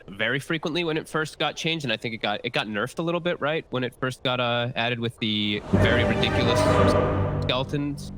very frequently when it first got changed, and I think it got nerfed a little bit, right? When it first got added with the very ridiculous skeletons.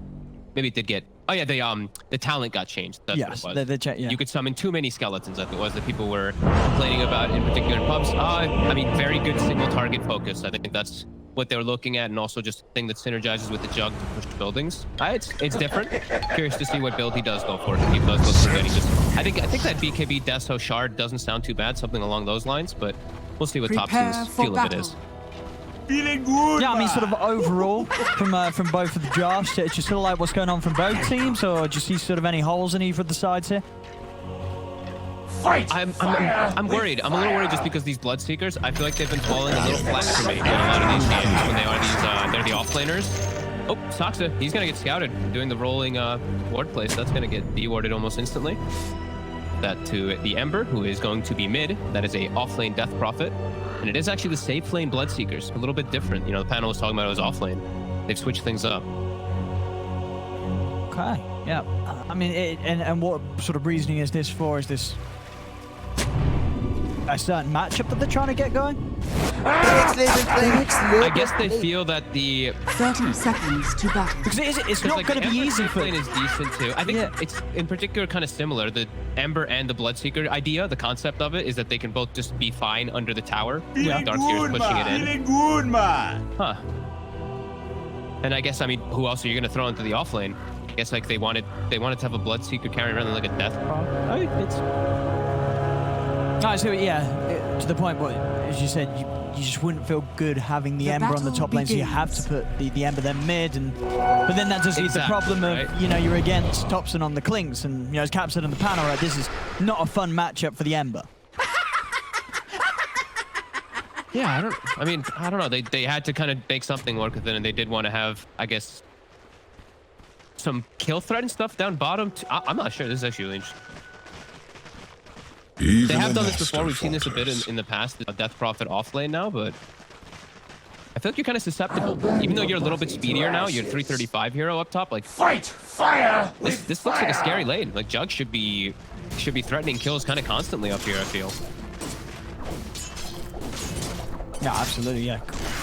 Maybe it did get. Oh yeah, the talent got changed. That's yes, what it was. yeah. You could summon too many skeletons. I think it was that people were complaining about in particular in pubs. I mean, very good single target focus. I think that's what they were looking at, and also just a thing that synergizes with the jug to push buildings. It's different. Curious to see what build he does go for. If he does go for getting just. I think that BKB Deso Shard doesn't sound too bad. Something along those lines, but we'll see what Topson's feel of it is. Feeling good. Yeah, I mean, sort of overall from both of the drafts, do you sort of like what's going on from both teams, or do you see sort of any holes in either of the sides here? Fight! I'm worried. I'm a little worried just because these Bloodseekers, I feel like they've been falling a little flat for me in a lot of these games when they are these, they're the off-laners. Oh, Saksa, he's gonna get scouted doing the rolling ward place. That's gonna get de-warded almost instantly. That to the Ember, who is going to be mid. That is a off-lane Death Prophet. And it is actually the safe lane Bloodseekers, a little bit different. You know, the panel was talking about it was off-lane. They've switched things up. Okay, yeah. I mean, and what sort of reasoning is this for? Is this a certain matchup that they're trying to get going? I guess they feel that the 30 seconds to battle. Because it's not going to be easy for. Lane is decent too. I think it's in particular kind of similar. The Ember and the Bloodseeker idea, the concept of it is that they can both just be fine under the tower. Yeah, Darkseer's pushing it in. Feeling good, man. Huh. And I guess, I mean, who else are you going to throw into the off lane? I guess like they wanted to have a Bloodseeker carry around like a Death Prop. I mean, it's. No, so yeah, to the point, what as you said, you just wouldn't feel good having the Ember on the top lane, so you have to put the Ember then mid, and but then that does lead the problem of right? You know, you're against Topson on the Clinks, and you know, as Cap said on the panel, right, this is not a fun matchup for the Ember. Yeah, I don't know. They had to kind of make something work with it, and they did want to have, I guess, some kill threat and stuff down bottom. I'm not sure. This is actually really interesting. They have done this before. We've seen this a bit in the past. Death Prophet off lane now, but I feel like you're kind of susceptible. Even though you're a little bit speedier now, you're 335 hero up top. Like fight, fire. This looks like a scary lane. Like Jug should be threatening kills kind of constantly up here, I feel. Yeah, absolutely. Yeah,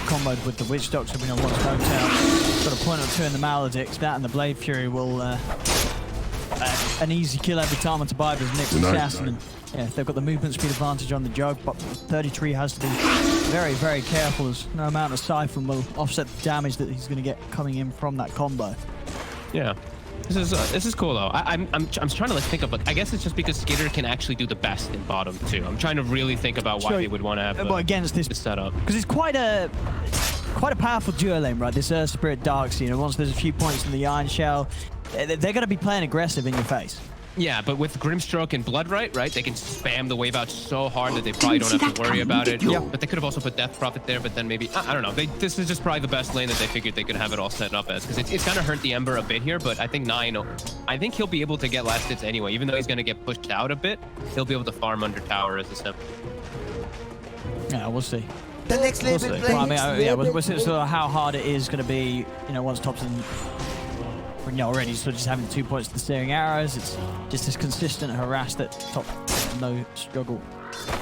comboed with the Witch Doctor, we know what's going out. Got a point or two in the Maledicts. That and the Blade Fury will an easy kill every time on Tobias Nick's assassin. And, yeah, they've got the movement speed advantage on the Jug, but 33 has to be very, very careful, as no amount of Siphon will offset the damage that he's going to get coming in from that combo. Yeah. This is cool though. I'm trying to like think of, like, I guess it's just because Skitter can actually do the best in bottom too. I'm trying to really think about why they would want to have against this setup, because it's quite a powerful duo lane, right? This Earth Spirit Darkseer. You know, once there's a few points in the Iron Shell, they're going to be playing aggressive in your face. Yeah, but with Grimstroke and Bloodright, right, they can spam the wave out so hard that they probably don't have to worry about it. Yeah. But they could have also put Death Prophet there, but then maybe, I don't know. This is just probably the best lane that they figured they could have it all set up as, because it's going to hurt the Ember a bit here, but I think I think he'll be able to get last hits anyway. Even though he's going to get pushed out a bit, he'll be able to farm under tower as a simple. Yeah, we'll see. The next level, well, I mean, we'll see sort of how hard it is going to be, you know, once Topson, you know, already sort of just having 2 points to the steering arrows. It's just this consistent harass that Top no struggle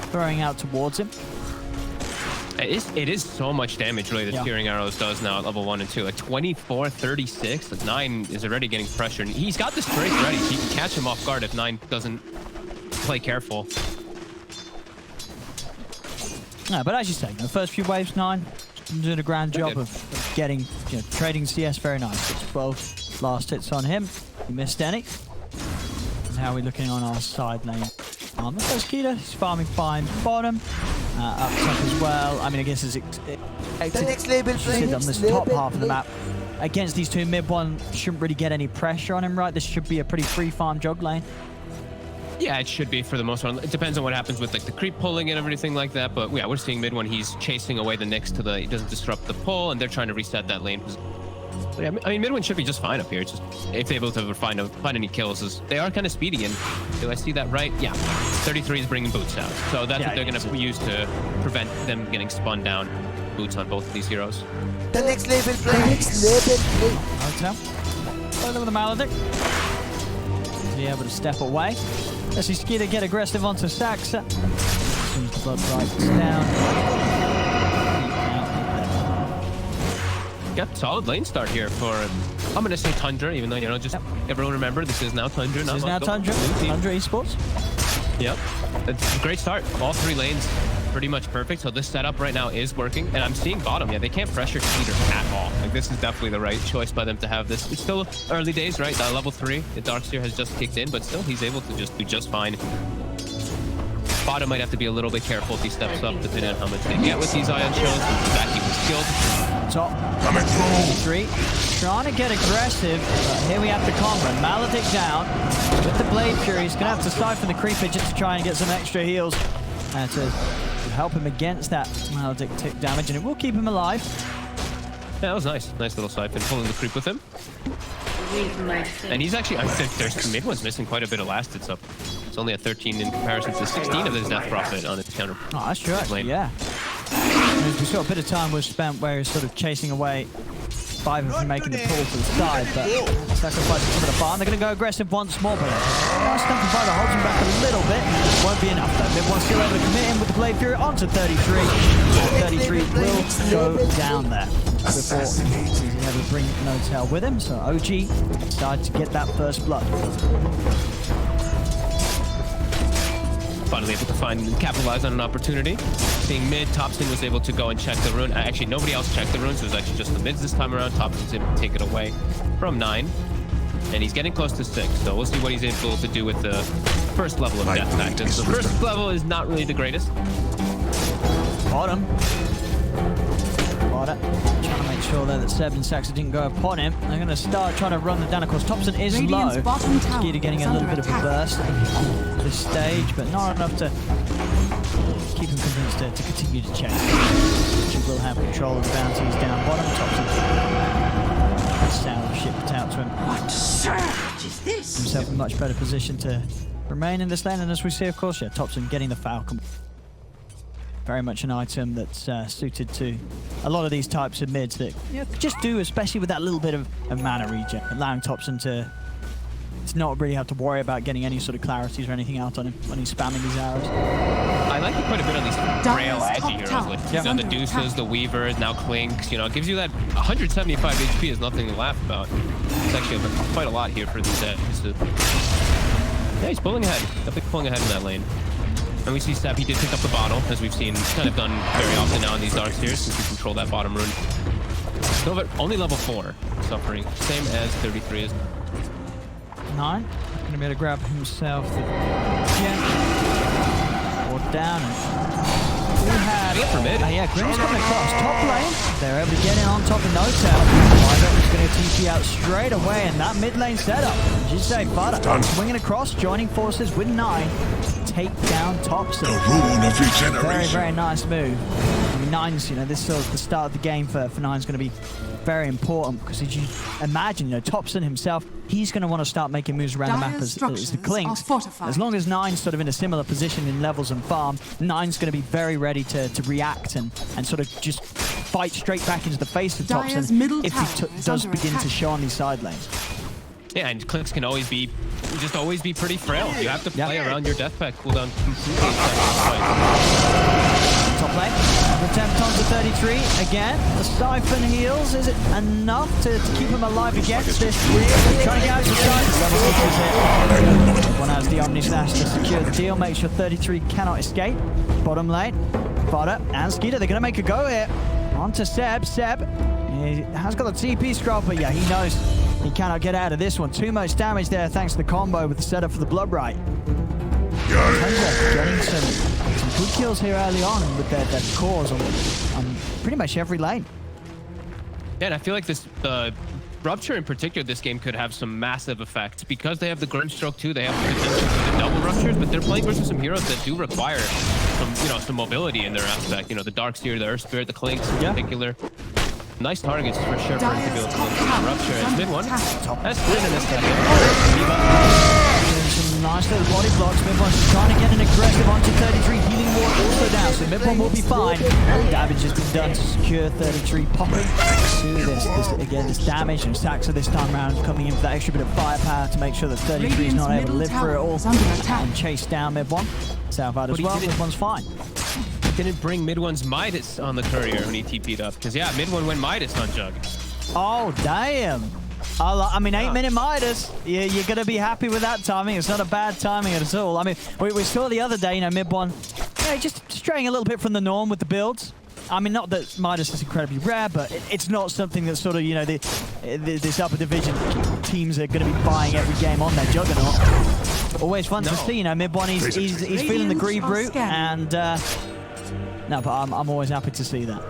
throwing out towards him. It is so much damage really that steering arrows does now at level 1 and 2. Like 24, 36, like 9 is already getting pressure. And he's got the strength ready. He can catch him off guard if 9 doesn't play careful. No, but as you say, the first few waves, 9 doing a grand job of getting, you know, trading CS very nice. It's 12 last hits on him. He missed any. And how are we looking on our side lane? The first Keeler, he's farming fine bottom, up top as well. I mean, I guess it's next label on this top half of the map. Against these two, mid one shouldn't really get any pressure on him, right? This should be a pretty free farm jog lane. Yeah, it should be for the most part. It depends on what happens with like the creep pulling and everything like that. But yeah, we're seeing mid one. He's chasing away the Nyx to he doesn't disrupt the pull, and they're trying to reset that lane. But yeah, I mean, mid one should be just fine up here. It's just if they're able to find any kills, they are kind of speedy. And do I see that right? Yeah, 33 is bringing boots out, so that's what they're going to use to prevent them getting spun down. Boots on both of these heroes. The next level play. Next level play. Hotel. Over the Maledict. Is he able to step away? Let's see Skeeter get aggressive onto Saxa. soon as the blood rises down. Yep, solid lane start here for, I'm going to say Tundra, even though, you know, just everyone remember, this is now Tundra. This is now Tundra. Tundra Esports. Yep, it's a great start. All 3 lanes pretty much perfect. So this setup right now is working. And I'm seeing bottom. Yeah, they can't pressure Cedar at all. Like, this is definitely the right choice by them to have this. It's still early days, right? Level 3, the Darkseer has just kicked in, but still he's able to just do just fine. Bottom might have to be a little bit careful if he steps up, depending on how much they get with these Ion shows. Exactly was skilled. Top. Coming through. 3. Trying to get aggressive. But here we have the combo. Maledict down. With the Blade Fury, he's going to have to siphon the Creeper just to try and get some extra heals. To help him against that Maledict tick damage. And it will keep him alive. Yeah, that was nice. Nice little siphon. Pulling the creep with him. And he's actually, I think there's mid one's missing quite a bit of last. It's up. It's only a 13 in comparison to 16 of his death profit on its counter. Oh, that's true, actually, yeah. We saw a bit of time was spent where he's sort of chasing away Fiverr from making the pull to the side, but sacrificing some of the farm. They're going to go aggressive once more, but nice stuff from Fiverr, holds him back a little bit. Won't be enough though. Mid one's still able to commit in with the Blade Fury onto 33. 33 will go down there before he's able to bring No Tail with him. So OG decided to get that first blood. Finally able to capitalize on an opportunity. Seeing mid, Topson was able to go and check the rune. Actually, nobody else checked the runes. It was actually just the mids this time around. Topson's able to take it away from 9. And he's getting close to 6. So we'll see what he's able to do with the first level of death tactics. The first level is not really the greatest. Bottom. Trying to make sure there that Seb and Saxa didn't go upon him. They're going to start trying to run them down. Of course, Thompson is low. Skeeter getting a little bit of a burst this stage, but not enough to keep him convinced to continue to chase. She will have control of the bounties down bottom. Thompson sound shipped out to him. What surge is this? Himself in a much better position to remain in this lane, and as we see, of course, yeah, Thompson getting the Falcon. Very much an item that's suited to a lot of these types of mids that just do, especially with that little bit of mana regen, allowing Topson to not really have to worry about getting any sort of clarities or anything out on him when he's spamming these arrows. I like it quite a bit on these frail, edgy heroes. Like, you know, the Deuces, the Weavers, now Clinks. You know, it gives you that 175 HP is nothing to laugh about. It's actually quite a lot here for these edges. Yeah, he's pulling ahead. Definitely pulling ahead in that lane. And we see Seb, he did pick up the bottle, as we've seen kind of done very often now in these Darkseers, since we control that bottom rune. Nova, only level 4, suffering. Same as 33 is. 9, going to be able to grab himself the gem. Or down. We have... yeah, Grim's coming across. Top lane. They're able to get in on top of No Tail. Fiverr is going to TP out straight away, and that mid lane setup. As you say, Butter swinging across, joining forces with 9. Take down Topson. The rune of regeneration. Very, very nice move. I mean, 9's, you know, this sort of the start of the game for 9's going to be very important, because as you imagine, you know, Topson himself, he's going to want to start making moves around the map as the Clinks. As long as 9's sort of in a similar position in levels and farm, 9's going to be very ready to react and sort of just fight straight back into the face of Topson if he does begin to show on these side lanes. Yeah, and Clinks can always be pretty frail. You have to play around your death pack cooldown completely. Top lane, attempt onto 33 again. The Siphon heals. Is it enough to keep him alive against this? Trying to get out of the side. One has the Omni Slash to secure the deal. Make sure 33 cannot escape. Bottom lane, Fodder and Skeeter. They're going to make a go here. Onto Seb. Seb, he has got the TP scroll, but yeah, he knows he cannot get out of this one. Too much damage there thanks to the combo with the setup for the Blood Right. Tundra getting some good kills here early on with their cores on pretty much every lane. Yeah, and I feel like this Rupture in particular, this game could have some massive effects because they have the Grimstroke too. They have the potential for the double Ruptures, but they're playing versus some heroes that do require some mobility in their aspect. You know, the Darkseer, the Earth Spirit, the Clinks in particular. Nice targets for sure for him to be able to look for the Rupture. And mid one. That's good in this time. Some nice little body blocks. Mid one's trying to get an aggressive onto 33. Healing ward also down. So mid-one will be fine. Damage has been done to secure 33 popping. This damage, and Saxa this time around coming in for that extra bit of firepower to make sure that 33 is not able to live through it all and chase down mid-one. South as well, mid-one's fine. Didn't bring mid-one's Midas on the courier when he TP'd up. Because, yeah, mid-one went Midas on Jug. Oh, damn. I mean, 8-minute Midas. You're going to be happy with that timing. It's not a bad timing at all. I mean, we saw the other day, mid-one, just straying a little bit from the norm with the builds. I mean, not that Midas is incredibly rare, but it's not something that sort of, this upper division teams are going to be buying every game on their Juggernaut. Always fun to see, mid-one, he's feeling the Grieve route, and... no, but I'm always happy to see that.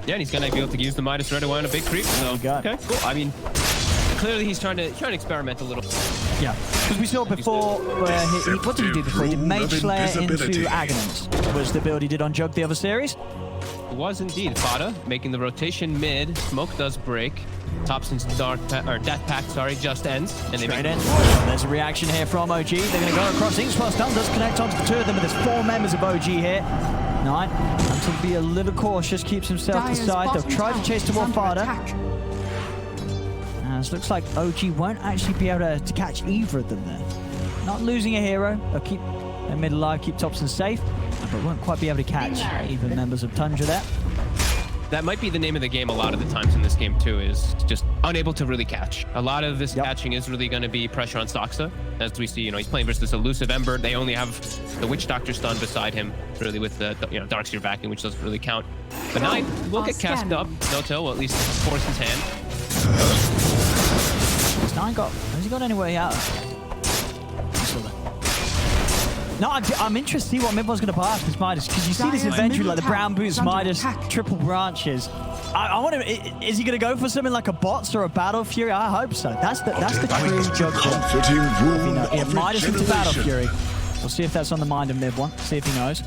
Yeah, and he's going to be able to use the Midas right away on a big creep. So, okay, cool. I mean, clearly he's trying to experiment a little. Yeah, because we saw before where what did he do before? He did Mage Slayer into Agonist, was the build he did on Jug the other series. It was indeed. Fada making the rotation mid. Smoke does break. Thompson's Death Pact, just ends. And they make it. There's a reaction here from OG. They're going to go across. Inkspot Stun does connect onto the two of them, but there's 4 members of OG here. 9. And to be a little cautious, keeps himself to the side. They'll try to chase toward Fada. And it looks like OG won't actually be able to catch either of them there. Not losing a hero. They'll keep their mid alive, keep Thompson safe, but won't quite be able to catch even members of Tundra there. That might be the name of the game a lot of the times in this game too, is just unable to really catch. A lot of this catching is really going to be pressure on Saxa. As we see, he's playing versus this elusive Ember. They only have the Witch Doctor stun beside him, really, with the Darkseer backing, which doesn't really count. But 9 will get cast up. No-Tail will at least force his hand. Has he got anywhere out? No, I'm interested to see what mid-one's going to buy after this Midas, because you see this inventory, like the brown boots, Midas, triple branches. I want to. Is he going to go for something like a bots or a Battle Fury? I hope so. That's the true Jug. Yeah, Midas into Battle Fury. We'll see if that's on the mind of mid-one. See if he knows.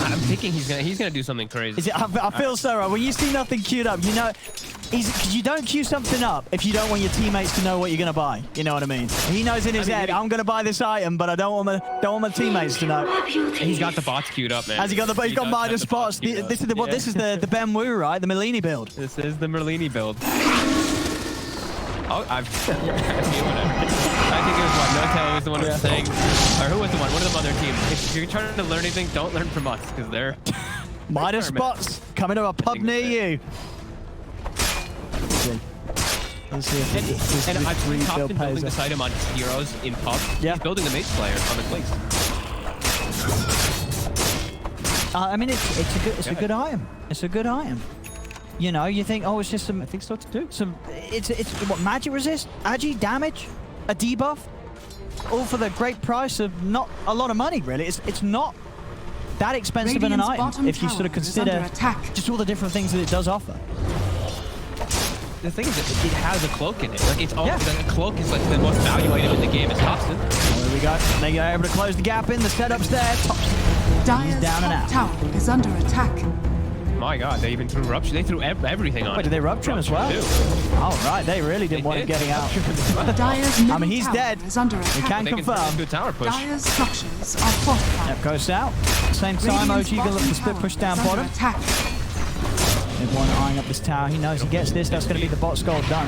I'm thinking he's gonna do something crazy. I feel so right. When you see nothing queued up, because you don't queue something up if you don't want your teammates to know what you're gonna buy. You know what I mean? He knows in his head, I'm gonna buy this item, but I don't want my teammates to know. He's got the bots queued up, man. Has he got the? He's got Midas spots. This is the Ben Wu, right? The Merlini build. This is the Merlini build. I think it was No-Tail was the one who was saying, or who was the one? One of them on their team. If you're trying to learn anything, don't learn from us, because they're Midas spots coming to a pub near you. Let's see if and I've seen Thompson building this item on heroes in pub. Yeah. He's building the Mage Slayer on the place. I mean, it's a good item. It's a good item. You think, it's just some. I think so too. It's what, magic resist, agi damage, a debuff, all for the great price of not a lot of money. Really, it's not that expensive in an item if you sort of consider just all the different things that it does offer. The thing is, it has a cloak in it. Like it's all the cloak is like the most value item in the game. Is Thompson. There we go. They are able to close the gap in. The setup's there. Thompson. He's down and out. Tower is under attack. My God, they even threw Rupture. They threw everything on. Wait, did they Rupture him as well? Oh, right. They really didn't want him getting out. I mean, he's dead. We can confirm. Good tower push. Dire's structures are fortified. Yep, goes out. Same time, OG gonna look for split push down bottom. Everyone eyeing up this tower. He knows he gets this. That's going to be the bot skull done.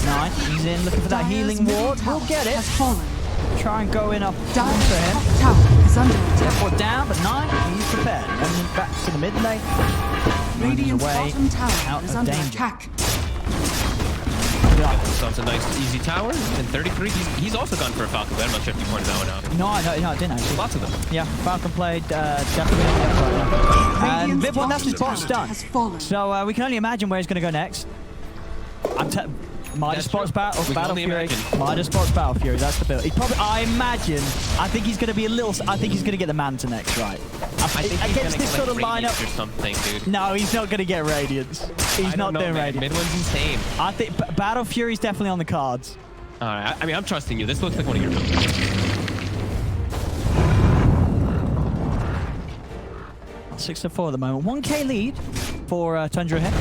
9. He's in looking for that healing ward. We'll get it. Try and go in up onto him. Therefore down, but 9. He's prepared. And back to the mid lane. Radiant's bottom tower out is of under danger. attack. So it's a nice, easy tower. And 33, he's also gone for a Falcon, but I'm not sure if you pointed that one out. No, I didn't actually. Lots of them. Yeah, Falcon played definitely. And mid-one, that's his bot's done. So we can only imagine where he's going to go next. Midas spots Battle Fury. Midas spots Battle Fury. That's the build. He probably, I think he's going to be I think he's going to get the Manta next, right? I think he's against this sort of lineup or something, dude. No, he's not going to get Radiance. He's not doing Radiance. Mid-one's insane. I think Battle Fury's definitely on the cards. All right. I mean, I'm trusting you. This looks like one of your numbers. 6-4 at the moment. 1K lead for Tundra here.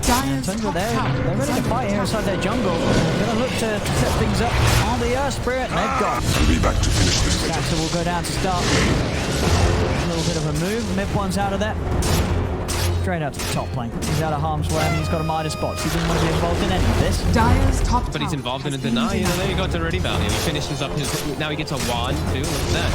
Dire's Tundra, top they're tower ready to is fight here under inside their attack. jungle. They're going to look to set things up on the Earth Spirit. They've got. I'll be back to finish this later. Saxon will go down to start. A little bit of a move. Mid one's out of there. Straight out to the top lane. He's out of harm's way. I mean, he's got a Midas box. He doesn't want to be involved in any of this. Dire's top But he's tower involved in a has been deny. You know, denied. there you go to Ready Value. He finishes up his. Now he gets a wand too. Look at that.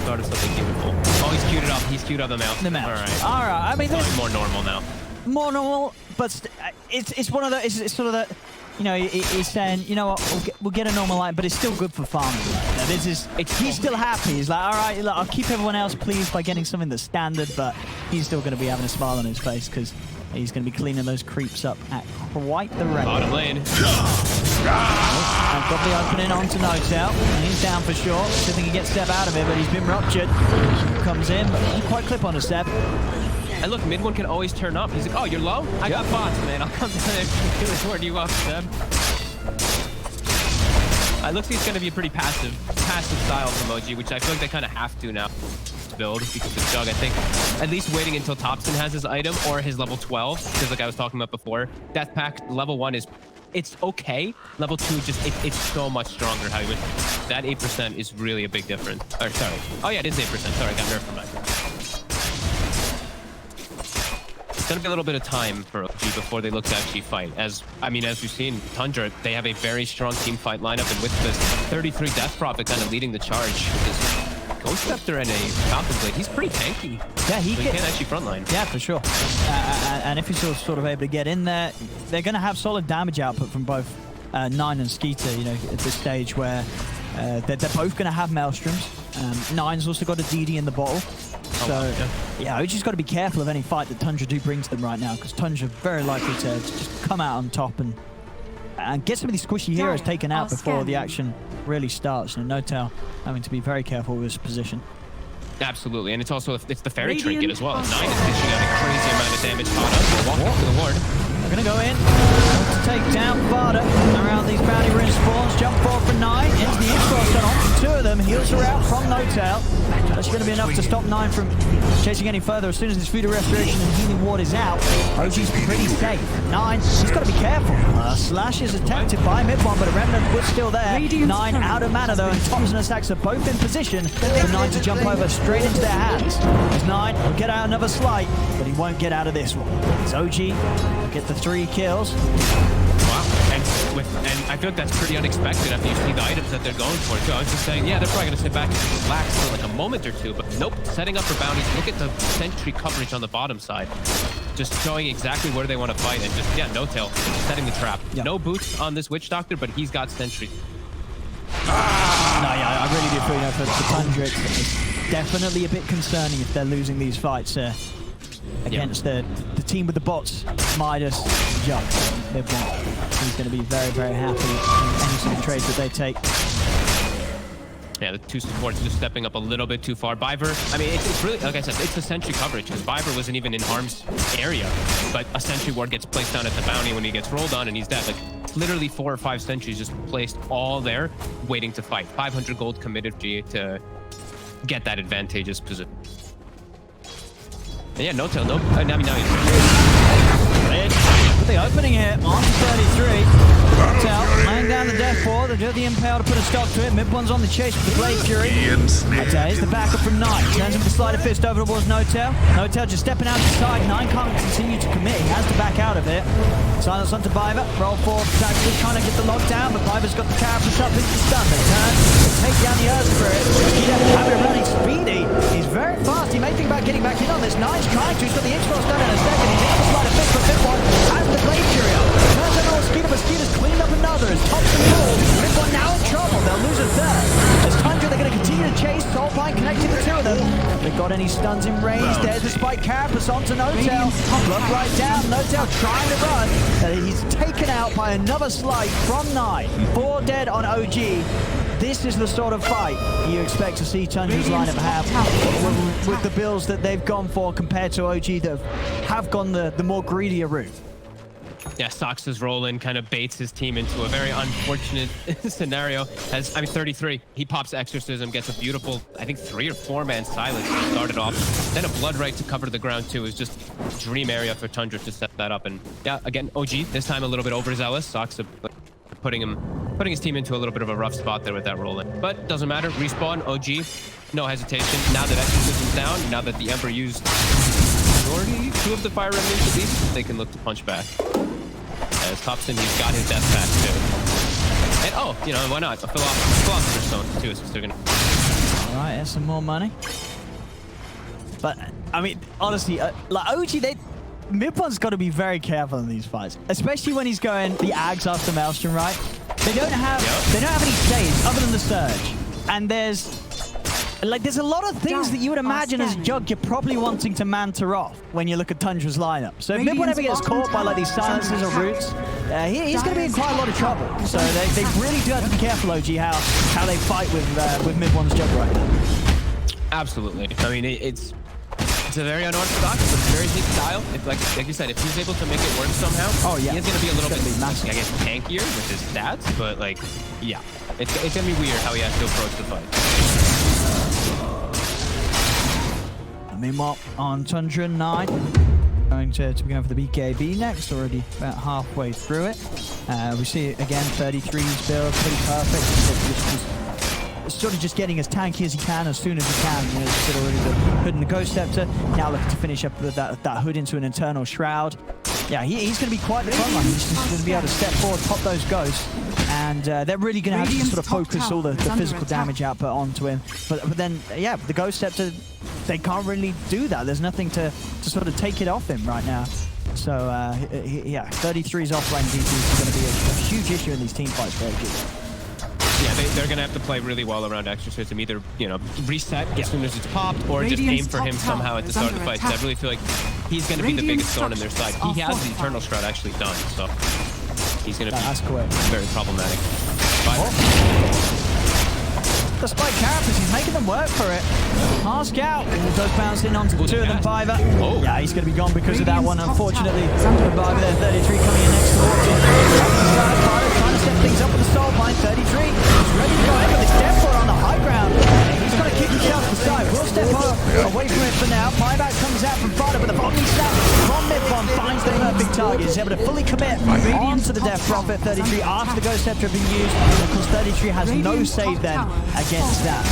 Started something beautiful. Oh, he's queued it up. He's queued up the mount. The mount. All right. All right. I mean, It's this more normal now. more normal, but it's one of the. It's sort of the. You know, he's saying, you know what, we'll get a normal line, but it's still good for farming. Now, this is, he's still happy. He's like, all right, look, I'll keep everyone else pleased by getting something that's standard, but he's still going to be having a smile on his face because he's going to be cleaning those creeps up at quite the rate. Bottom lane. I've got the opening onto Notel, and he's down for sure. Still think he gets Seb out of it, but he's been ruptured. Comes in, but doesn't quite clip onto Seb. And look, mid one can always turn up. He's like, oh, you're low? I got bots, man. I'll come down there and ward you up, Seb. It looks like he's going to be a pretty passive style from OG, which I feel like they kind of have to now build because the Jug, I think, at least waiting until Thompson has his item or his level 12, because like I was talking about before, Death Pact level 1 is, it's okay. Level 2, just it's so much stronger how you win. That 8% is really a big difference. Or sorry. Oh yeah, it is 8%. Sorry, I got nerfed from that. It's going to be a little bit of time for OG before they look to actually fight. As we've seen, Tundra, they have a very strong team fight lineup, and with this 33 Death Prophet kind of leading the charge with this Ghost Scepter and a Falcon Blade, he's pretty tanky. Yeah, he can't actually frontline. Yeah, for sure. And if he's sort of able to get in there, they're going to have solid damage output from both Nine and Skeeter, you know, at this stage where they're both going to have Maelstroms. Nine's also got a DD in the bottle. So, yeah, we just got to be careful of any fight that Tundra do bring to them right now, because Tundra very likely to just come out on top and get some of these squishy heroes taken out before the action really starts. And Notel having to be very careful with his position. Absolutely, and it's also the fairy trinket as well. Nine is dishing out a crazy amount of damage. Fada walking to the ward. They're going to go in to take down Fada around these bounty rune spawns. Jump forward for Nine into the X-Force and on for two of them. Heals her out from Notel. That's going to be enough to stop Nine from chasing any further. As soon as his food of restoration and healing ward is out, OG's pretty safe. Nine, he's got to be careful. Slash is attempted by mid-one, but a remnant was still there. Nine out of mana though, and Thompson and Sax are both in position for Nine to jump over straight into their hands. As Nine will get out another slight, but he won't get out of this one. It's OG will get the 3 kills. Wow, and I feel like that's pretty unexpected after you see the items that they're going for too. I was just saying, yeah, they're probably gonna sit back and relax for like a moment or two, but nope, setting up for bounties. Look at the sentry coverage on the bottom side. Just showing exactly where they want to fight, and just, yeah, Notel setting the trap. Yep. No boots on this Witch Doctor, but he's got sentry. No, yeah, I really do feel, you know, for Tundra, it's definitely a bit concerning if they're losing these fights against the team with the bots, Midas, Jug. He's going to be very, very happy in any sort of trades that they take. Yeah, the two supports just stepping up a little bit too far. Biver, I mean, it's really, like I said, it's a sentry coverage, because Biver wasn't even in harm's area, but a sentry ward gets placed down at the bounty when he gets rolled on and he's dead. Like, literally 4 or 5 sentries just placed all there, waiting to fight. 500 gold committed to get that advantageous position. And yeah, Notel, no, I mean, now he's With the opening here, on 33. Notel laying down the death ward. They do the impale to put a stop to it. Mid-one's on the chase with the Blade Fury. Notel is the backup from Nine. Turns him to Slider Fist over towards Notel. Notel just stepping out to the side. Nine can't continue to commit. He has to back out of it. Silence onto Biver. Roll forward. Just trying to get the lockdown, but Biver's got the carapace up into stun. They turn to take down the Earth Spirit. Biver running speedy. He's very fast. He may think about getting back in on this. Nine's trying to. He's got the X-Force done in a second. He's got the Slider Fist, but mid-one has the Blade Fury up. Turns over Mosquito, Mosquito's cleaned up another. As Thompson falls. Mid-one now in trouble. They'll lose a third. As Tundra, they're going to continue to chase. Soulbind connecting the two of them. They've got any stuns in range. There's the spike carapace onto Notel. Look right down. Notel trying to run. He's taken out by another slight from Nine. 4 dead on OG. This is the sort of fight you expect to see Tundra's lineup have with the builds that they've gone for compared to OG that have gone the more greedier route. Yeah, Sox's roll-in kind of baits his team into a very unfortunate scenario. 33. He pops Exorcism, gets a beautiful, I think, 3 or 4-man silence to start it off. Then a Blood Right to cover the ground, too. Is just a dream area for Tundra to set that up. And yeah, again, OG, this time a little bit overzealous. Sox putting his team into a little bit of a rough spot there with that roll-in. But doesn't matter. Respawn, OG, no hesitation. Now that Exorcism's down, now that the Ember used majority, 2 of the fire remnants at least, they can look to punch back. As Thompson, he's got his death pack too. And oh, you know, why not? A Philosopher's Stone too, since they're gonna. All right, there's some more money. But I mean, honestly, like OG, Midpoint's got to be very careful in these fights, especially when he's going the Ags after Maelstrom, right? They don't have any saves other than the Surge, and there's a lot of things that you would imagine as Jug you're probably wanting to Manta off when you look at Tundra's lineup. So if Midpoint ever gets caught by like these silences or roots, he's going to be in quite a lot of trouble. So they really do have to be careful, OG, how they fight with Midpoint's Jug right now. Absolutely. I mean, it's a very unorthodox, but very his style. Like you said, if he's able to make it work somehow, he is going to be a little bit, I guess, tankier with his stats. But like, yeah, it's going to be weird how he has to approach the fight. Meanwhile, on Tundra 9, going to be going for the BKB next, already about halfway through it. We see, again, 33's build, pretty perfect. Just sort of just getting as tanky as he can, as soon as he can. You know, he's got already the Hood and the Ghost Scepter. Now looking to finish up with that Hood into an Eternal Shroud. Yeah, he's going to be quite the fun one. He's just going to be able to step forward, pop those ghosts, and they're really going to have to sort of focus all the physical damage output onto him. But then, yeah, the Ghost Scepter, they can't really do that. There's nothing to sort of take it off him right now. So, yeah, 33's offline DPC is going to be a huge issue in these team fights for OG. Yeah, they're going to have to play really well around Exorcism. Either, you know, reset as soon as it's popped, or just aim for him somehow at the start of the fight. I really feel like he's going to be the biggest thorn in their side. He has the Eternal Shroud actually done, so he's going to be very problematic. The spike characters, he's making them work for it. Mask out. Does bounce in onto the 2 of them, Fiver. Oh. Yeah, he's going to be gone because of that one, unfortunately. Fiver there, 33 coming in next towards him. Fiver trying to set things up with the soul mine. 33 is ready to go in with his Death Lord on the high ground. He's going to kick himself to the side. We'll step away from it for now. Fiver comes out from Fiver, but the Omni Snap from Midbomb finds the perfect target. He's able to fully commit onto the Death Prophet. 33 after the Ghost Scepter have been used. Of course, 33 has no save then against that.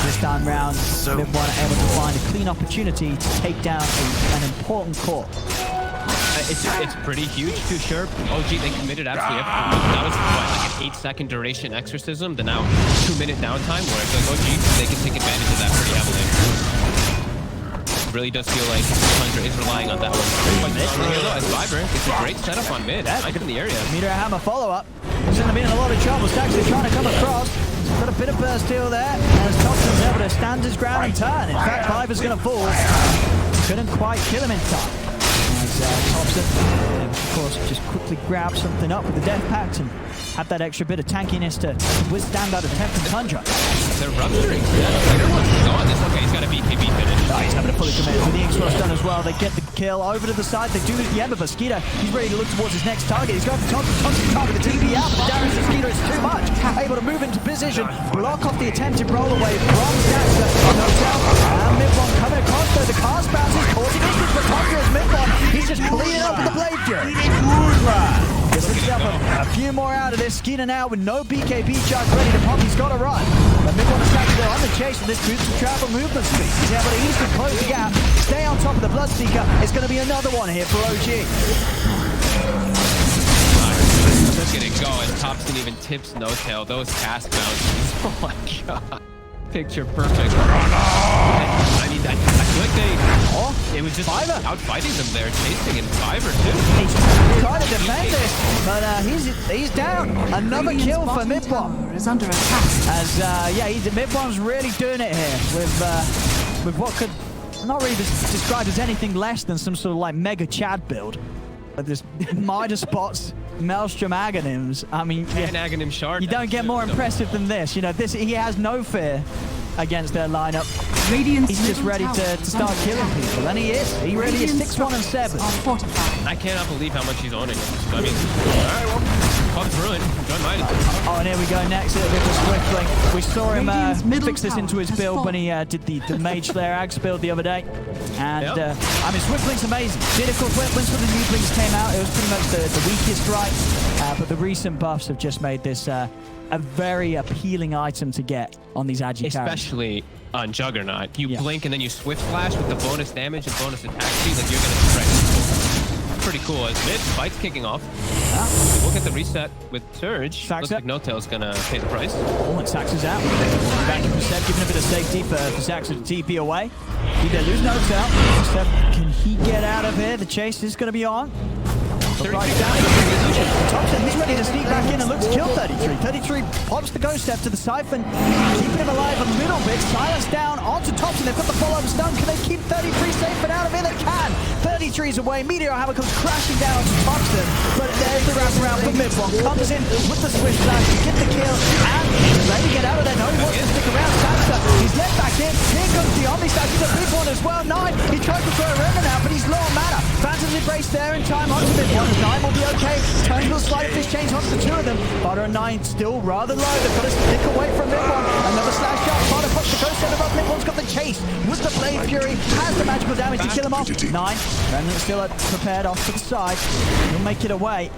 This time round, Midbomb able to find a clean opportunity to take down an important core. It's pretty huge too, sure. OG, they committed absolutely everything. That was what, like an 8-second duration exorcism, the now 2-minute downtime, where it's like OG, they can take advantage of that pretty heavily. It really does feel like Tundra is relying on that one. But here though, as Viber, it's a great setup on mid. Right in the area. Meter Hammer follow-up. He's going to be in a lot of trouble. He's actually trying to come across. He's got a bit of burst steal there. As Thompson's able to stand his ground and turn. In fact, Viber's going to fall. Couldn't quite kill him in time. Thompson, of course, just quickly grab something up with the death packs and have that extra bit of tankiness to withstand out of Temp and Tundra. They're rupturing. Later one's gone. It's okay. He's got a BKB finish. He's having a fully commit with the X-Frost done as well. They get the kill over to the side. They do lose the Ember, but Skeeter, he's ready to look towards his next target. He's going for Thompson. Thompson's target the TP out, but the damage to Skeeter is too much. Able to move into position, block off the attempted roll away from Daxter. And Midbomb coming across though. The cast bounces, causing issues for Tundra as Midbomb. He's just cleaning up with the Blade Fury. Just looking up a few more out of this. Skeeter now with no BKB charge ready to pop. He's got to run. But Midbomb is starting to go on the chase with this boost of travel movement speed. He's able to easily close the gap, stay on top of the Bloodseeker. It's going to be another one here for OG. Look at it go, and Thompson even tips no tail. Those cast bounces. Oh my god. Picture perfect. I mean, I feel like it was just out fighting them there, chasing in Fiver too. He's trying to defend this, but he's down. Another kill for Midbomb. Is under attack. As Midbomb's really doing it here with what could not really be described as anything less than some sort of like mega Chad build. With this Midas spots, Maelstrom Aghanims. I mean, and Aghanim Shard. You don't get more impressive than this. You know, he has no fear against their lineup. Radiant's He's just middle ready tower to is start under killing attack. people, and he is. He really is. Radiant's 6-1 and 7. structures are fortified. I cannot believe how much he's owning. I mean, all right, well, pub's ruined. Don't mind it. Oh, and here we go next. A little bit of Swiftling. We saw him Radiant's middle fix this tower into his has build when fallen. he did the Mage Slayer Axe build the other day. And, Yep. I mean, Swiftling's amazing. Did, of course, once the new Blings came out, it was pretty much the weakest right. But the recent buffs have just made this a very appealing item to get on these agi carries. Especially on Juggernaut. You Yeah. blink and then you Swift Flash with the bonus damage and bonus attack speed. Like, you're going to strike. Pretty cool. As mid, fight's kicking off. We'll get the reset with Surge. Saxa. Looks like No-Tail's going to pay the price. Oh, and Sax is out. Back in Seb, giving a bit of safety for Sax to TP away. They lose notes out. Seb, can he get out of here? The chase is going to be on. But right down Thompson, he's ready to sneak back in and look to kill 33. 33 pops the ghost step to the Siphon, keeping him alive a little bit. Silence down onto Thompson. They've got the follow-up stun. Can they keep 33 safe and out of here? They can. 33's away. Meteor Hammer comes crashing down onto Thompson, but there's the wraparound for Midone. Comes in with the Swift Flash to get the kill, and he's ready to get out of there. No, he wants to stick around. Saxa, he's left back in. Here comes the Omni Stack. He's a big one as well. 9, he tries to throw a Remnant out, but he's low on mana. Phantom's embrace there in time onto Midone. 9 will be okay. Turnbull slight fish change onto the 2 of them. Butter and 9 still rather low. They've got to stick away from Midone. Another slash shot. Butter pops the ghost center up. Midone's got the chase with the Blade Fury. Has the magical damage to kill him off. 9. Remnant still prepared off to the side. He'll make it away.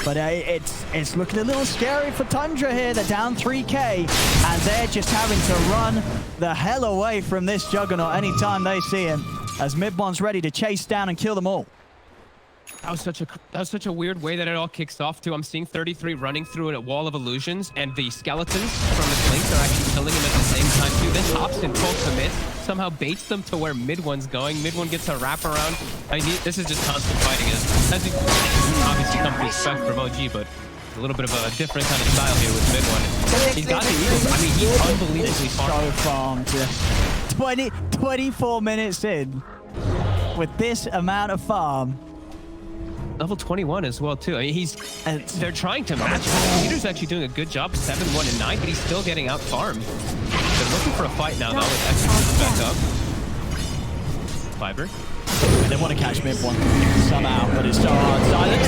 But it's looking a little scary for Tundra here. They're down 3k, and they're just having to run the hell away from this Juggernaut anytime they see him, as Midone's ready to chase down and kill them all. That was such a weird way that it all kicks off too. I'm seeing 33 running through a wall of illusions, and the skeletons from the Blings are actually killing him at the same time too. Then Thompson pokes the mid, somehow baits them to where Midone's going. Midone gets a wraparound. I mean, this is just constant fighting. As you obviously come to expect from OG, but a little bit of a different kind of style here with Midone. He's got the Eagles. I mean, he's unbelievably farmed. So farmed, yeah. 24 minutes in with this amount of farm. Level 21 as well too. I mean, they're trying to match him. Peter's actually doing a good job, 7, 1, and 9, but he's still getting out farmed. They're looking for a fight now though. With Exorcism back up. Fiber. They want to catch Midone somehow, but it's so hard. Silence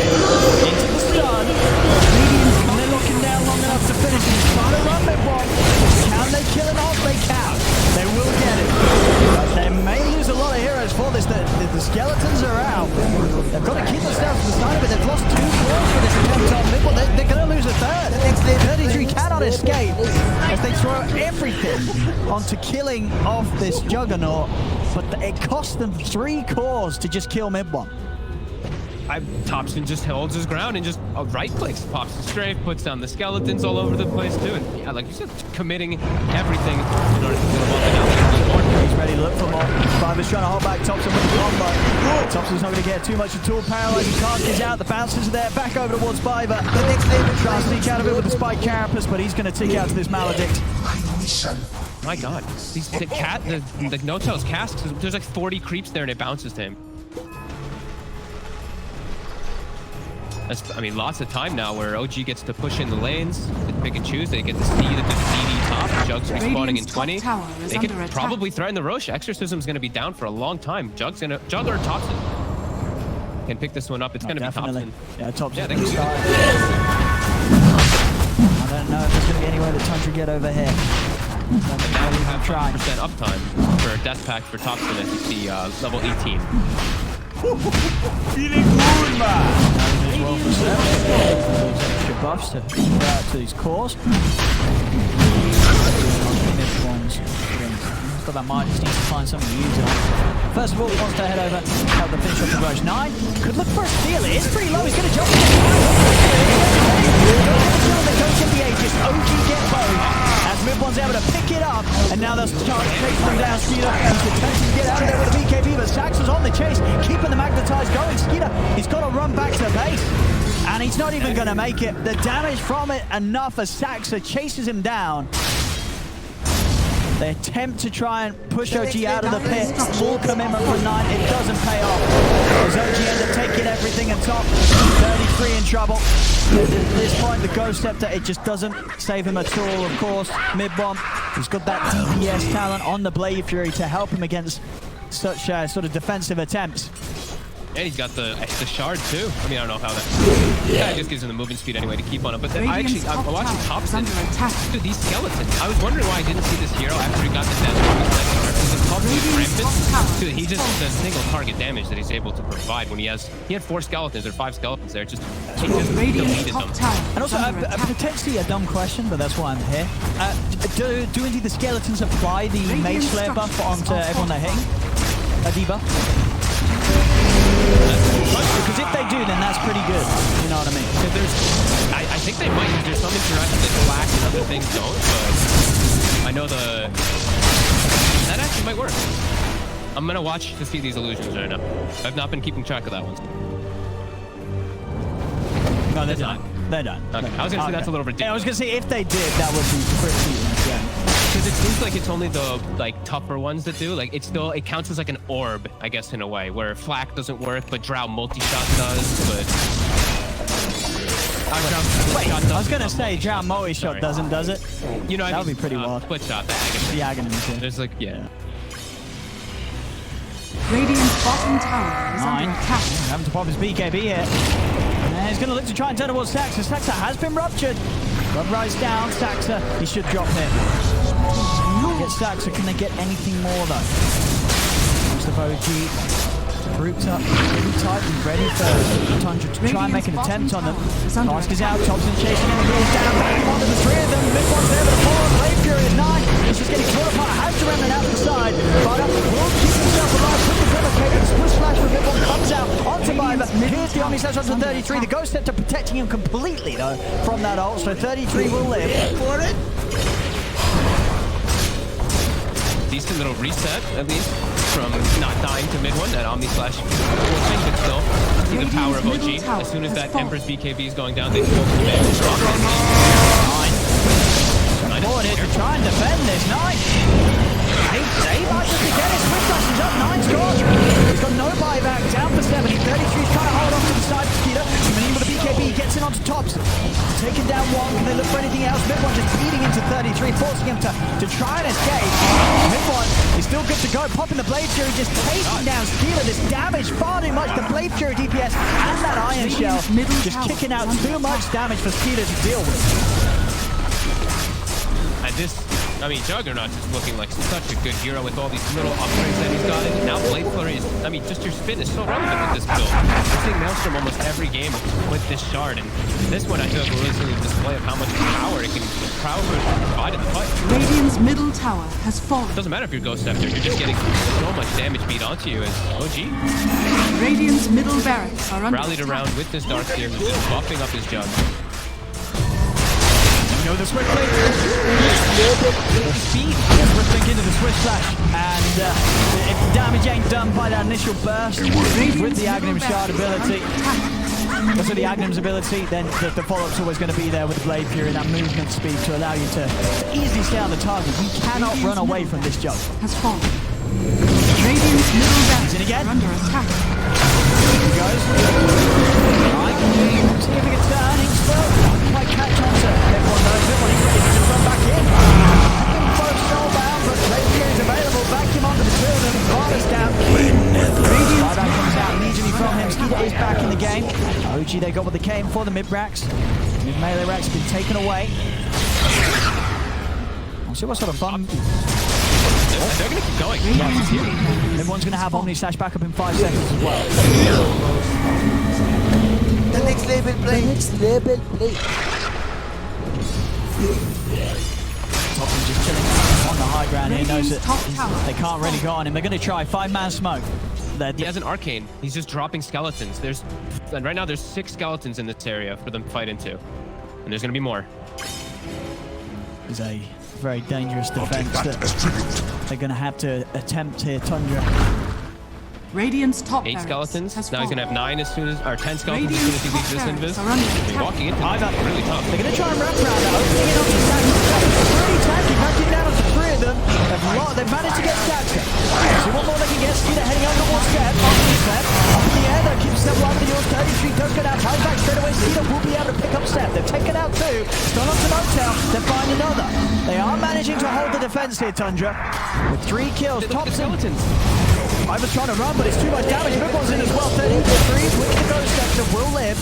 into the stun. And they're looking down long enough to finish him. Trying to run Midone. Can they kill him off? They can. They will get it. But they may lose a lot of heroes for this. The skeletons are out. They've got to keep themselves to the side of it. They've lost 2 cores for this attempt on Midone. They're going to lose a third. 33 cannot escape as they throw everything onto killing off this Juggernaut. But it cost them 3 cores to just kill Midone. Thompson just holds his ground and just right-clicks, pops the strafe, puts down the skeletons all over the place too. And yeah, like you said, committing everything in order to kill him off. He's ready to look for more. Fiver's trying to hold back Thompson with the combo. Thompson's not going to get too much at all. Paralyzing card is out. The bouncers are there. Back over towards Fiver. The next level tries to sneak out of it with the spike carapace, but he's going to tick out to this Maledict. My God, the No-Tail's casks. There's like 40 creeps there, and it bounces to him. I mean, lots of time now where OG gets to push in the lanes, they pick and choose. They get to see that there's a DD top. Jugs respawning in 20. They could probably threaten the Roche. Exorcism's going to be down for a long time. Jug or Thompson can pick this one up. It's going to be Thompson. Yeah, Thompson. Yeah, they can start. I don't know if there's going to be any way that Tundra get over here. Now we have 100% uptime for a death pack for Thompson as you see level 18. Feeling good, man! Well for those extra buffs to throw out to these cores. He's got that mind, just needs to find something to use it on. First of all, he wants to head over, help them finish off the Roche. 9 could look for a steal. It is pretty low. He's going to jump. The coach in the ages. OG get both. As Midone's able to pick it up, and now they'll start chasing them down. Skeeter is attempting to get out of there with a BKB, but Sax is on the chase, keeping the magnetized going. Skeeter, he's got to run back to base, and he's not even going to make it. The damage from it enough as Saxa chases him down. They attempt to try and push OG out of the pit. Full commitment from 9. It doesn't pay off. As OG ends up taking everything and top. 33 in trouble. At this point, the Ghost Scepter, it just doesn't save him at all, of course. midone, he's got that DPS talent on the Blade Fury to help him against such sort of defensive attempts. And he's got the shard too. I mean, I don't know how that. Yeah, it just gives him the movement speed anyway to keep on him. But then I'm watching Thompson. Dude, these skeletons. I was wondering why I didn't see this hero after he got the death from his Dude, he just the single target damage that he's able to provide when he had 4 skeletons or 5 skeletons there. He just deleted them. And also, potentially a dumb question, but that's why I'm here. Do indeed the skeletons apply the Mage Slayer buff onto everyone they're hitting? A debuff? Because if they do, then that's pretty good. You know what I mean? I think they might. There's some interaction that Black and other things don't, but I know that actually might work. I'm gonna watch to see these illusions right now. I've not been keeping track of that one. No, they're done. They're done. Okay. I was gonna say that's a little ridiculous. Yeah, I was gonna say if they did, that would be pretty. Yeah. Because it seems like it's only the tougher ones that do. Like it counts as like an orb, I guess, in a way, where Flak doesn't work, but Drow multi-shot does. But I was gonna say Drow multi-shot doesn't, does it? You know, that would be pretty wild. Split shot, the Aghanim. There's like Radiant's bottom tower is under attack. Having to pop his BKB here. And he's gonna look to try and turn towards Saxa. Saxa has been ruptured. Rub rise down, Saxa. He should drop here. Get Saxa. Can they get anything more though? Comes the OG. Grouped up, really tight and ready for Tundra to try and make an attempt on them. Nosk is out, Thompson chasing him, he goes down, back onto the 3 of them. midone's there, but the fall of Blade Fury at 9. He's just getting torn apart, has to remnant out to the side. But will keep himself alive, put the replicator, split slash from midone comes out onto Viper. Here's the Omni Slash onto 33. The Ghost Scepter protecting him completely though from that ult, so 33 will live. For it. Decent little reset, at least, from not dying to midone. That Omni Slash forcing, but still, see the power of OG. As soon as that Emperor's BKB is going down, they feel the damage. Nine. Forward here to try and defend this. 9. He might just get his switch slash. He's up 9 scores. He's got no buyback. Down for 70. 33's trying to hold off to the side of Skeeter. Coming with the BKB, he gets in onto tops. Taking down 1. Can they look for anything else? midone just beating into 33, forcing him to try and escape. midone is still good to go. Popping the Blade Fury, just taking down Skeeter. This damage far too much. The Blade Fury DPS and that Iron Shell just kicking out too much damage for Skeeter to deal with. And this, I mean, Juggernaut is looking like such a good hero with all these little upgrades that he's got. And now Blade Flurry is, I mean, just your spin is so relevant with this build. We're seeing Maelstrom almost every game with this shard. And this one, I feel like we're really seeing a display of how much power it can provide in the fight. Radiant's middle tower has fallen. It doesn't matter if you're Ghost Scepter, you're just getting so much damage beat onto you as OG. Radiant's middle barracks are under Rallied attack. around with this Darkseer, who's just buffing up his Jug. Know this quickly. Speed. Gets Rippling into the switch slash. And if the damage ain't done by that initial burst with the Aghanim shard ability, also the Aghanim's ability, then the follow-up's always going to be there with the Blade Fury and that movement speed to allow you to easily stay on the target. You cannot run away from this Jug. Has fallen. Radiant's middle barracks again. are under attack. Here he goes. Right. Significant turn. Not quite catch on to everyone knows it when he's ready to run back in. Both spellbound, but Blade Fury is available. Vacuum onto the 2 of them. Varus down. Buyback comes out immediately from him. Skeeter is back in the game. OG, they got what they came for. The mid-racks. Mid-melee racks have been taken away. I'll see what sort of fun. They're going to keep going. Everyone's going to have Omni Slash back up in 5 seconds as well. The next level play. Thompson just chilling on the high ground here. Knows that they can't really go on him. They're going to try 5-man smoke. He has an arcane. He's just dropping skeletons. And right now there's 6 skeletons in this area for them to fight into. And there's going to be more. It's a very dangerous defense that they're going to have to attempt here, Tundra. Radiant's top 8 skeletons. has Now he's going to have 9 as soon as, or 10 skeletons as soon as he leaves this invis. He's walking into it. Really tough. They're going to try and wrap around that. Opening it up to Sax. Pretty tanky. Backing down onto 3 of them. They've managed to get Staxter. See what more they can get. Skeeter heading over towards Step. Up in the air, though. Keeps Step alive with the yours. 33 does get out. Ties back straight away. Skeeter will be able to pick up Step. They've taken out 2. Still up to Motel. They'll find another. They are managing to hold the defense here, Tundra. With 3 kills. Thompson. I was trying to run, but it's too much damage. Midway's in as well. 13 to 3. With the Ghost Scepter will live.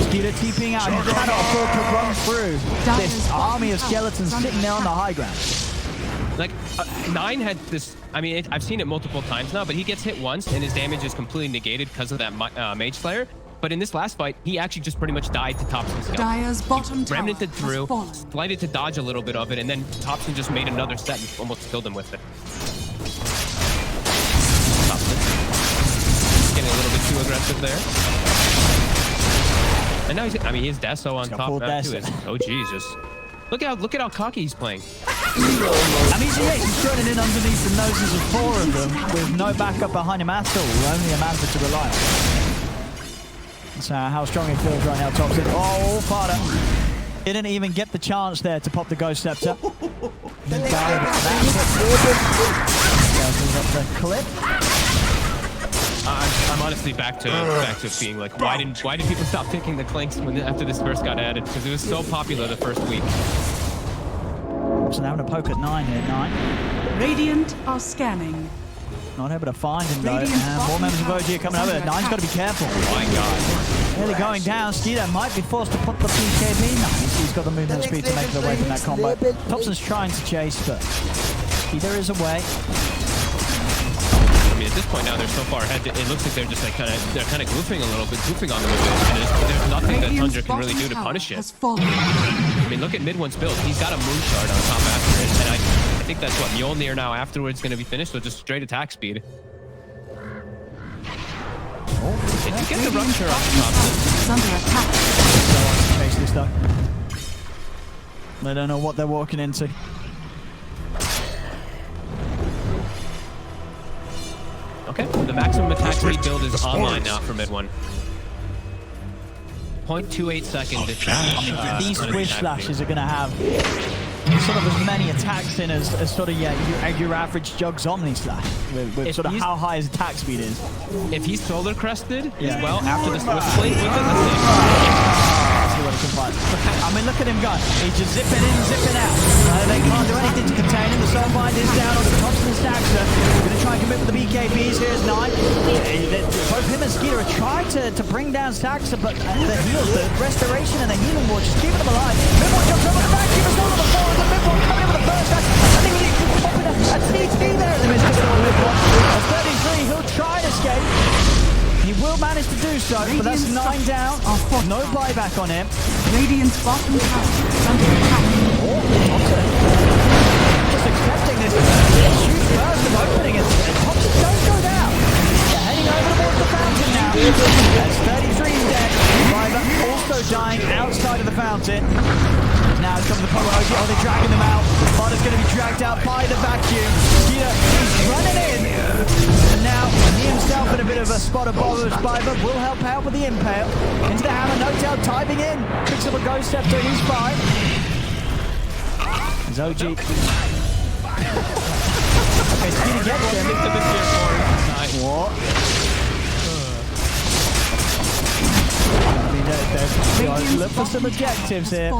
Skeeter TPing out. He cannot afford to run through this army of skeletons sitting there on the high ground. Like, 9 had this, I mean, I've seen it multiple times now, but he gets hit once and his damage is completely negated because of that Mage Slayer. But in this last fight, he actually just pretty much died to Thompson's health. Dire's bottom tower Remnanted through, has fallen. slighted to dodge a little bit of it, and then Thompson just made another set and almost killed him with it. Thompson getting a little bit too aggressive there. And now he's, I mean, he has Deso on top of that too. Oh, Jesus. Look at how cocky he's playing. And he's throwing it in underneath the noses of 4 of them with no backup behind him at all. Only a Mantha to rely on. That's how strong he feels right now, Thompson. Oh, Farder. Didn't even get the chance there to pop the Ghost Scepter. Then died. That's the clip. I'm honestly back to being like, why did people stop picking the Clinks after this first got added? Because it was so popular the first week. So now having a poke at 9 here, 9. Radiant are scanning. Not able to find him though. And more members of OG are coming over. 9's got to be careful. Oh my God. Nearly going down. Skeeter might be forced to put the PKB. No, he's got the movement speed to make it away from that combo. Thompson's trying to chase, but Skeeter is away. I mean, at this point now, they're so far ahead. It looks like they're just like they're kind of goofing a little bit, goofing on them a bit. And there's nothing that Tundra can really do to punish it. I mean, look at Midwin's build. He's got a moon shard on top after it, and I think that's what Mjolnir now afterwards going to be finished with just straight attack speed. Did you get the rupture off the top? It's under attack. Chase this though. They don't know what they're walking into. Okay, the maximum attack speed build is online now for mid one. 0.28 seconds. These squish slashes are going to have sort of as many attacks in as sort of your average Jugs Omni slash with sort of how high his attack speed is. If he's solar crested as well after the Swift Blade, we can see what he can find. I mean, look at him go. He's just zipping in and zipping out. They can't do anything to contain him. The Soulbind is down on the Thompson and Staxter. Going to try and commit with the BKBs. Here's 9. Both him and Skeeter are trying to bring down Staxter, but the heals, the restoration and the healing ward just keeping them alive. Midway jumps over the back. Keep us on the 4 of the Midway coming in with the first attack. I think he's popping a TT there in the midst of the Midway. At 33, he'll try and escape. He will manage to do so, but that's 9 down. No buyback on him. Radiant's bottom tower is under attack. Oh, Thompson. Just accepting this huge burst of opening, and Thompson does go down. They're heading over towards the fountain now. That's 33 dead. Viper also dying outside of the fountain. Now it's coming the Power OG. Oh, they're dragging them out. Barter's going to be dragged out by the vacuum. Skeeter, he's running in. And now he himself in a bit of a spot of bother. Viper will help out with the impale. Into the hammer, no tail, timing in. Picks up a Ghost Scepter, he's fine. There's OG. Okay, Skeeter gets him. What? I mean, look for some objectives here.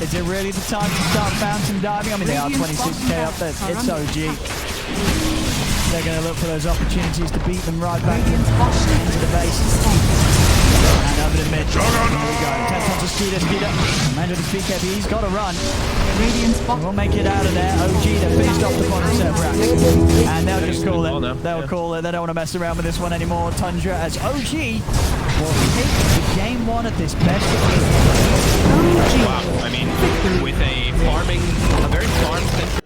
Is it really the time to start fountain diving? I mean, they are 26k up there. It's OG. They're going to look for those opportunities to beat them right back into the base. And over the mid. Here we go. 10 points of Skeeter. Commander of the PKB, he's got to run. We'll make it out of there. OG, they're finished off the bottom set of rack. And they'll just call it. They'll call it. They don't want to mess around with this one anymore. Tundra as OG will take the game 1 at this best. Wow, I mean, with a very farm-centric